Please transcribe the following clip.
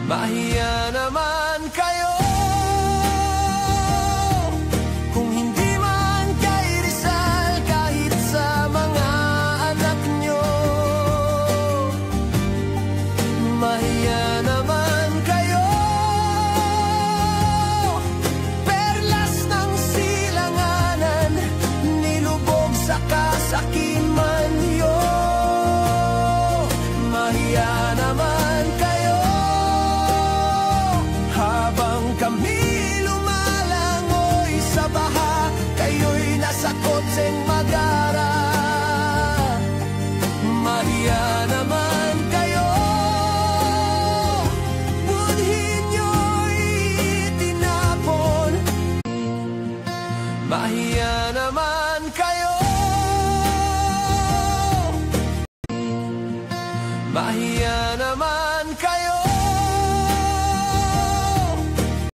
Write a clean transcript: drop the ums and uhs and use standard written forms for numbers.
Mahiya naman kayo kung hindi man kay Rizal, kahit sa mga anak nyo. Mahiya naman kayo, perlas ng silanganan, nilubog sa kasakiman nyo. Mahiya naman kayo, habang kami lumalangoy sa baha, kayo'y nasa kotseng magara. Mahiya naman kayo, budhin nyo'y itinapon. Mahiya naman kayo, mahiya naman kayo.